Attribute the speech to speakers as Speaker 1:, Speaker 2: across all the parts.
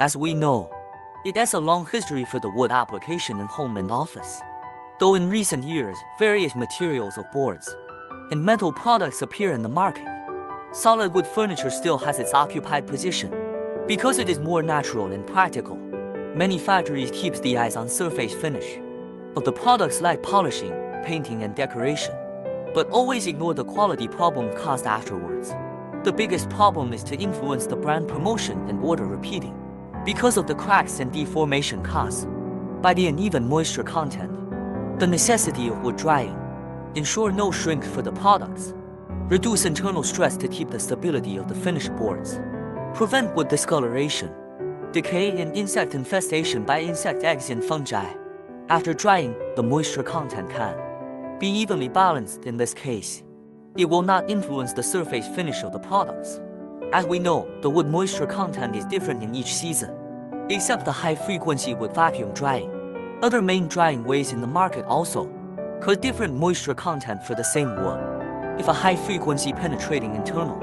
Speaker 1: As we know, it has a long history for the wood application in home and office. Though in recent years, various materials of boards and metal products appear in the market, solid wood furniture still has its occupied position because it is more natural and practical. Many factories keep the eyes on surface finish of the products like polishing, painting, and decoration, but always ignore the quality problem caused afterwards. The biggest problem is to influence the brand promotion and order repeating because of the cracks and deformation caused by the uneven moisture content. The necessity of wood drying, ensure no shrink for the products, reduce internal stress to keep the stability of the finished boards, prevent wood discoloration, decay, and insect infestation by insect eggs and fungi. After drying, the moisture content can be evenly balanced. In this case, it will not influence the surface finish of the products. As we know, the wood moisture content is different in each season, except the high-frequency wood vacuum drying. Other main drying ways in the market also cause different moisture content for the same wood. If a high-frequency penetrating internal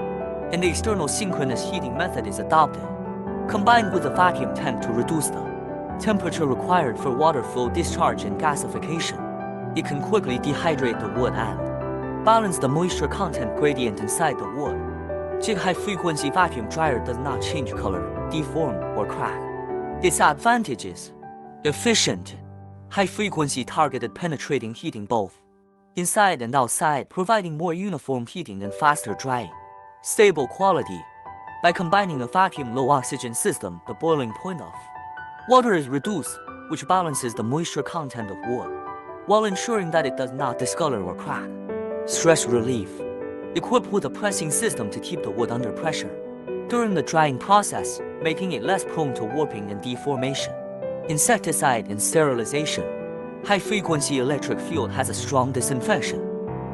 Speaker 1: and external synchronous heating method is adopted, combined with a vacuum tank to reduce the temperature required for water flow discharge and gasification, it can quickly dehydrate the wood and balance the moisture content gradient inside the wood. Jig high-frequency vacuum dryer does not change color, deform, or crack. Its advantages: efficient, high-frequency targeted penetrating heating both inside and outside, providing more uniform heating and faster drying. Stable quality: by combining a vacuum low oxygen system, the boiling point of water is reduced, which balances the moisture content of wood, while ensuring that it does not discolor or crack. Stress relief: equipped with a pressing system to keep the wood under pressure during the drying process, making it less prone to warping and deformation. Insecticide and sterilization: high-frequency electric field has a strong disinfection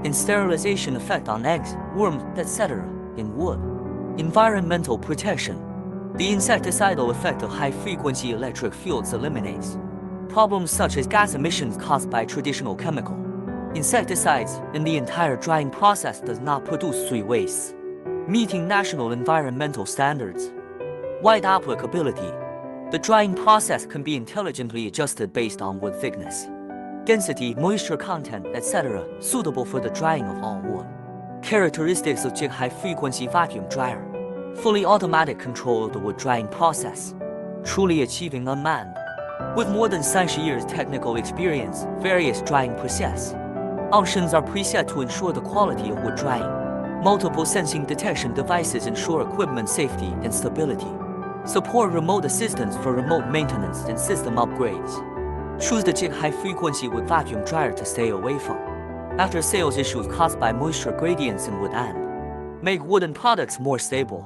Speaker 1: and sterilization effect on eggs, worms, etc. in wood. Environmental protection: the insecticidal effect of high-frequency electric fields eliminates problems such as gas emissions caused by traditional chemical insecticides, and the entire drying process does not produce soil wastes, meeting national environmental standards. Wide applicability: the drying process can be intelligently adjusted based on wood thickness, density, moisture content, etc., suitable for the drying of all wood. Characteristics of Jig high-frequency vacuum dryer: fully automatic control of the wood drying process, truly achieving unmanned, with more than 30 years technical experience. Various drying process options are preset to ensure the quality of wood drying. Multiple sensing detection devices ensure equipment safety and stability. Support remote assistance for remote maintenance and system upgrades. Choose the Jig high-frequency wood vacuum dryer to stay away from after-sales issues caused by moisture gradients in wood and make wooden products more stable.